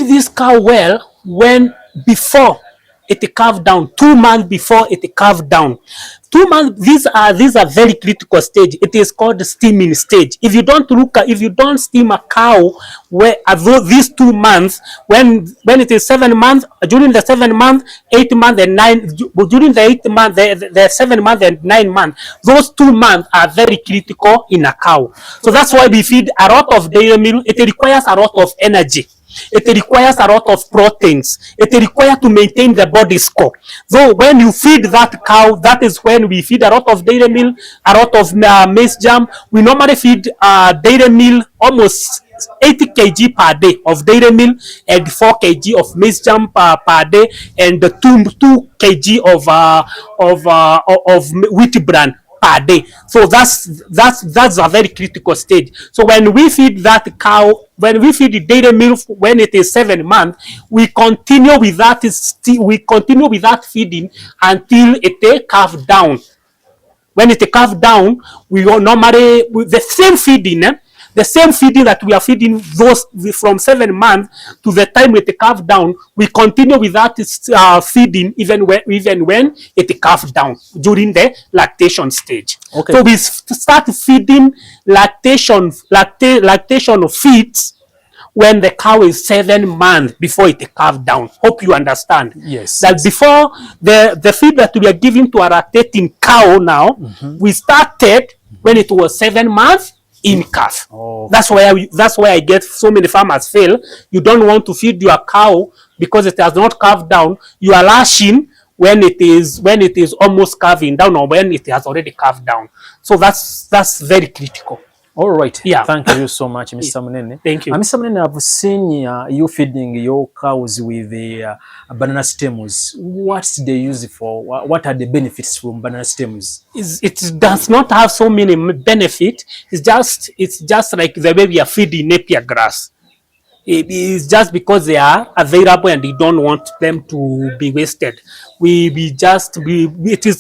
this cow well when before it calved down, 2 months before it calved down. 2 months, these are very critical stage. It is called the steaming stage. If you don't steam a cow where these 2 months, when it is 7 months, during the 7 month, 8 month and 9, during the 8 month, the 7 month and 9 month, those 2 months are very critical in a cow. So that's why we feed a lot of dairy meal. It requires a lot of energy. It requires a lot of proteins. It requires to maintain the body score. So when you feed that cow, that is when we feed a lot of dairy meal, a lot of maize germ. We normally feed dairy meal almost 80 kg per day of dairy meal and 4 kg of maize germ per day, and 2 kg of wheat bran per day. So that's a very critical stage. So when we feed that cow, when we feed the dairy meal when it is 7 months, we continue with that feeding until it calves down. When it calves down, we normally with the same feeding. The same feeding that we are feeding those from 7 months to the time it calves down, we continue with that feeding even when it calves down during the lactation stage. Okay. So we start feeding lactation feeds when the cow is 7 months before it calves down. Hope you understand. Yes. That before the feed that we are giving to a lactating cow now, we started when it was 7 months in calf. Oh. That's why I get so many farmers fail. You don't want to feed your cow because it has not calved down. You are lashing when it is almost calving down or when it has already calved down. So that's very critical. All right. Yeah. Thank you so much, Mr. Munene. Thank you. Mr. Munene, I've seen you feeding your cows with the banana stems. What's the use for? What are the benefits from banana stems? It does not have so many benefits. It's just like the way we are feeding napier grass. It is just because they are available and we don't want them to be wasted. We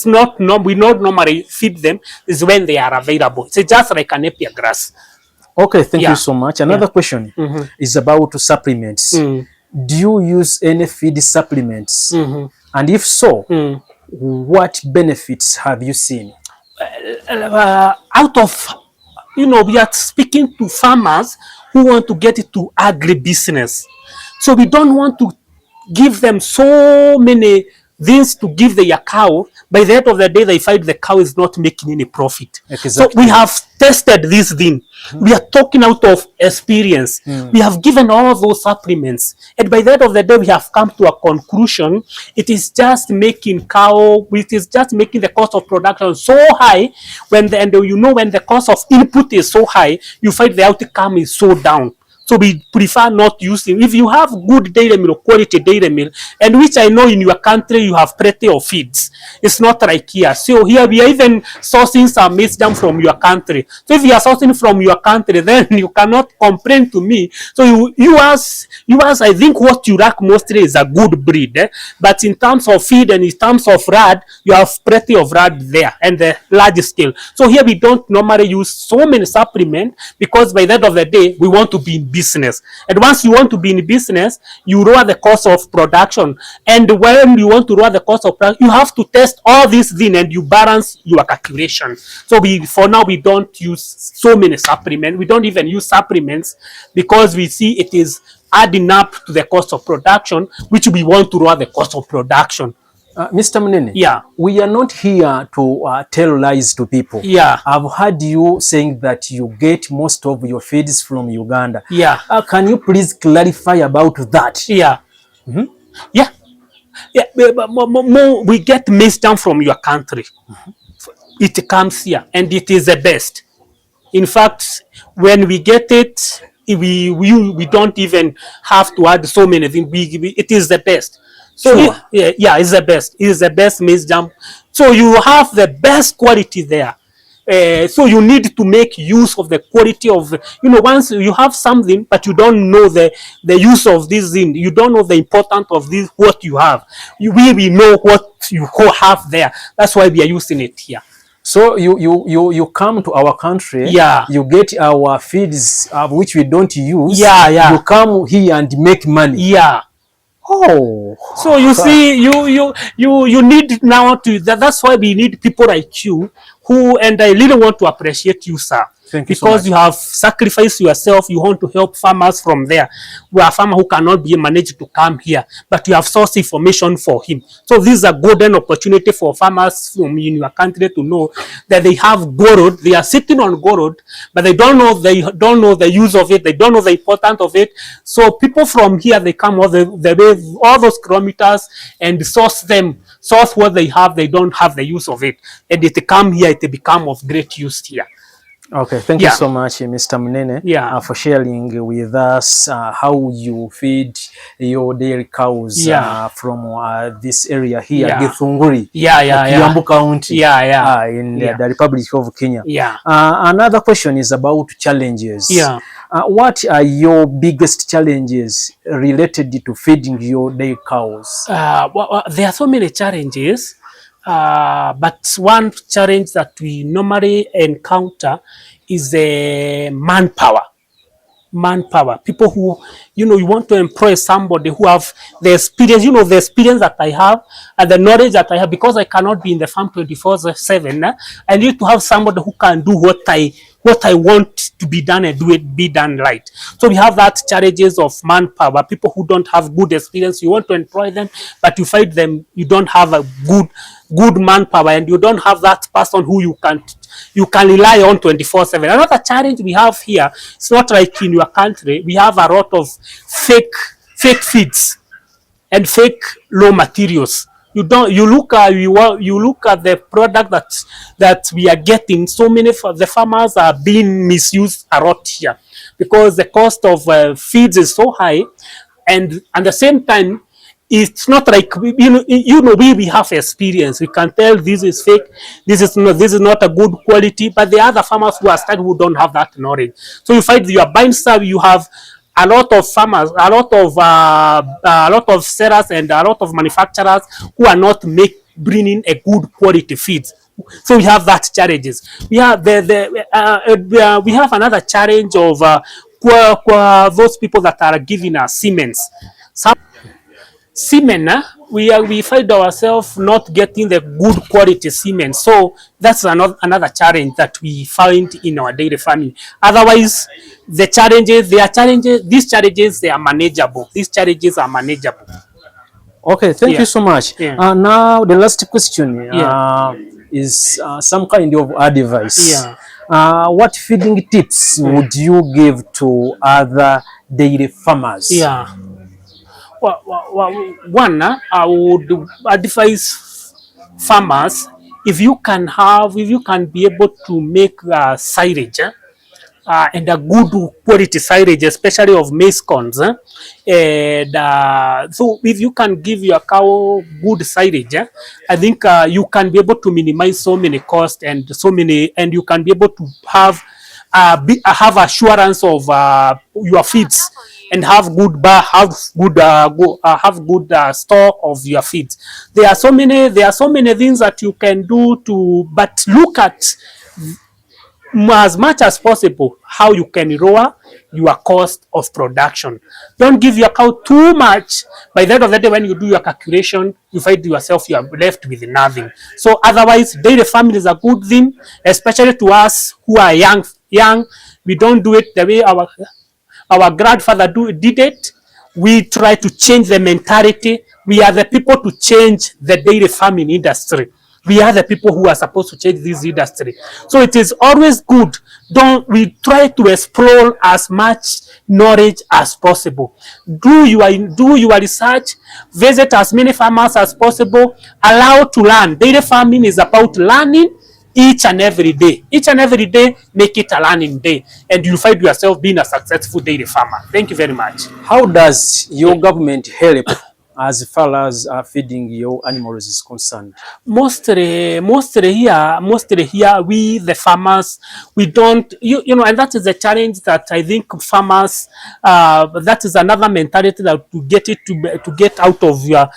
not normally feed them is when they are available. It's just like a napier grass. Okay, thank you so much. Another question is about supplements. Do you use any feed supplements? And if so, what benefits have you seen? We are speaking to farmers who want to get into agribusiness. So we don't want to give them so many things to give their cow. By the end of the day, they find the cow is not making any profit. Exactly. So we have tested this thing. We are talking out of experience. We have given all those supplements. And by the end of the day, we have come to a conclusion. It is just making the cost of production so high. When the cost of input is so high, you find the outcome is so down. So we prefer not using. If you have good dairy meal, quality dairy meal, and which I know in your country you have plenty of feeds. It's not like here. So here we are even sourcing some maize germ from your country. So if you are sourcing from your country, then you cannot complain to me. So you as I think what you lack mostly is a good breed. But in terms of feed and in terms of rad, you have plenty of rad there and the large scale. So here we don't normally use so many supplements because by the end of the day, we want to be in business. And once you want to be in business, you lower the cost of production. And when you want to lower the cost of production, you have to test all these things and you balance your calculation. So for now, we don't use so many supplements. We don't even use supplements because we see it is adding up to the cost of production, which we want to lower the cost of production. Mr. Munene, yeah, we are not here to tell lies to people. Yeah, I've heard you saying that you get most of your feeds from Uganda. Yeah, can you please clarify about that? Yeah, yeah, we get maize down from your country. It comes here and it is the best. In fact, when we get it, we don't even have to add so many things. It is the best. So sure. It's the best. It is the best maize germ. So you have the best quality there. So you need to make use of the quality of, once you have something, but you don't know the use of this thing, you don't know the importance of this, what you have. We know what you have there. That's why we are using it here. So you come to our country, Yeah. you get our feeds which we don't use. Yeah, yeah. You come here and make money. Yeah. Oh. So you see, you need now to that's why we need people like you who, and I really want to appreciate you, sir. Thank you so Because much. you have sacrificed yourself, you want to help farmers from there. We are farmer who cannot be managed to come here, but you have sourced information for him. So this is a golden opportunity for farmers from in your country to know that they have borrowed, they are sitting on borrowed, but they don't know the use of it, they don't know the importance of it. So people from here, they come all the way, all those kilometers, and source what they have, they don't have the use of it, and it come here, it become of great use here. Okay, thank you so much, Mr. Munene, for sharing with us how you feed your dairy cows from this area here, Githunguri, Kiambu County, in the Republic of Kenya. Another question is about challenges. What are your biggest challenges related to feeding your dairy cows? Well, there are so many challenges. But one challenge that we normally encounter is manpower. People who, you want to employ somebody who have the experience, the experience that I have and the knowledge that I have, because I cannot be in the farm 24/7. I need to have somebody who can do what I want to be done and be done right. So we have that challenges of manpower, people who don't have good experience. You want to employ them, but you find them, you don't have a good manpower, and you don't have that person who you can rely on 24/7. Another challenge we have here, it's not like in your country, we have a lot of fake feeds and fake raw materials. You look at the product that we are getting. So many of the farmers are being misused a lot here because the cost of feeds is so high, and at the same time, it's not like we have experience. We can tell this is fake, this is not a good quality, but the other farmers who are starting who don't have that knowledge. So you find you are buying stuff, you have a lot of farmers, a lot of sellers, and a lot of manufacturers who are not bringing a good quality feeds. So we have that challenges. We have we have another challenge of those people that are giving us Siemens. Semen, we find ourselves not getting the good quality semen. So that's another challenge that we find in our dairy farming. Otherwise, these challenges, they are manageable. These challenges are manageable. Okay, thank you so much. Now, the last question is some kind of advice. What feeding tips would you give to other dairy farmers? One, I would advise farmers, if you can be able to make silage and a good quality silage, especially of maize corns, and so if you can give your cow good silage, I think you can be able to minimize so many costs and you can be able to have assurance of your feeds and have good store of your feeds. There are so many things that you can do but look at as much as possible how you can lower your cost of production. Don't give your cow too much. By the end of the day, when you do your calculation, you find yourself you are left with nothing. So otherwise, dairy farming is a good thing, especially to us who are young. We don't do it the way our grandfather did it. We try to change the mentality. We are the people to change the dairy farming industry. We are the people who are supposed to change this industry. So it is always good. We try to explore as much knowledge as possible. Do your research. Visit as many farmers as possible. Allow to learn. Dairy farming is about learning each and every day. Each and every day, make it a learning day, and you'll find yourself being a successful dairy farmer. Thank you very much. How does your government help as far as feeding your animals is concerned? Mostly here, we the farmers, we don't, you know, and that is a challenge that I think farmers, that is another mentality that to get it to get out of your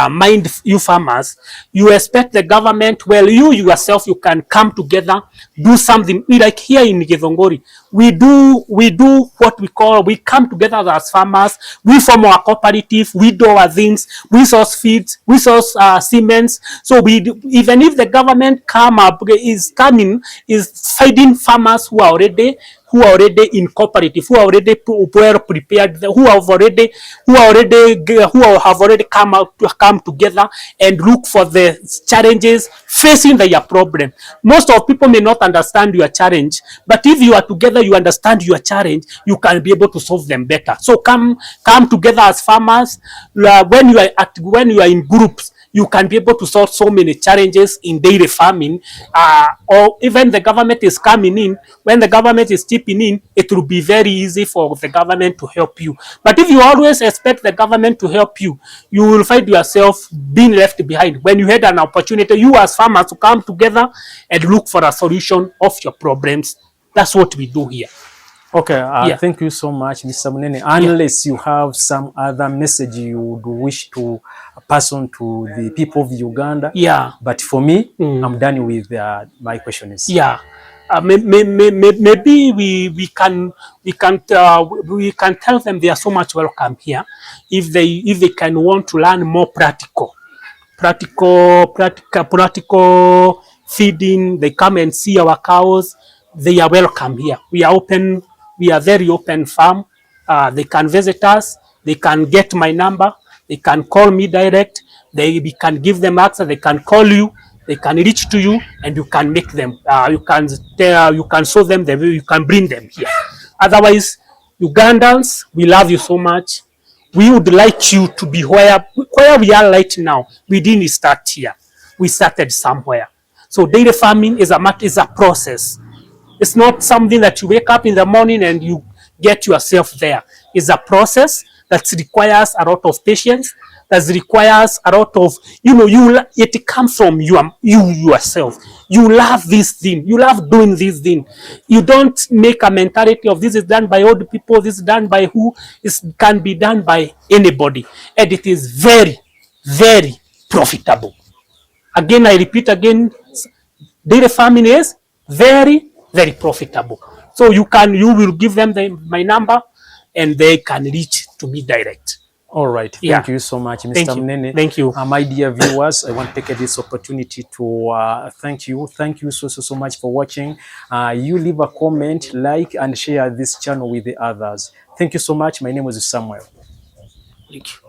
mind, you farmers. You expect the government, well, you yourself, you can come together, do something. Like here in Githongori, we do what we come together as farmers, we form our cooperative, we do our things, we source feeds, we source cements. So even if the government is fighting farmers who are already in cooperative, who are already well prepared, who have already come together and look for the challenges facing their problem. Most of people may not understand your challenge, but if you are together, you understand your challenge, you can be able to solve them better. So come together as farmers. When you are in groups, you can be able to solve so many challenges in dairy farming, or even the government is coming in. When the government is chipping in, it will be very easy for the government to help you. But if you always expect the government to help you, you will find yourself being left behind. When you had an opportunity, you as farmers, to come together and look for a solution of your problems. That's what we do here. Okay, Yeah. thank you so much, Mr. Munene. Unless you have some other message you would wish to pass on to the people of Uganda. Yeah. But for me, I'm done with my questions. Yeah. Maybe we can tell them they are so much welcome here if they can want to learn more practical feeding. They come and see our cows. They are welcome here. We are open. We are very open farm. They can visit us. They can get my number. They can call me direct. We can give them access. They can call you. They can reach to you, and you can make them. You can show them the way. You can bring them here. Otherwise, Ugandans, we love you so much. We would like you to be where we are right now. We didn't start here. We started somewhere. So dairy farming is a process. It's not something that you wake up in the morning and you get yourself there. It's a process that requires a lot of patience, that requires a lot of, it comes from you yourself. You love this thing. You love doing this thing. You don't make a mentality of this is done by old people, this is done by who. It can be done by anybody. And it is very, very profitable. Again, I repeat again, dairy farming is very, very profitable. So you will give them my number and they can reach to me direct. All right. Thank you so much, Mr. Munene. Thank you. My dear viewers, I want to take this opportunity to thank you. Thank you so much for watching. You leave a comment, like, and share this channel with the others. Thank you so much. My name is Samuel. Thank you.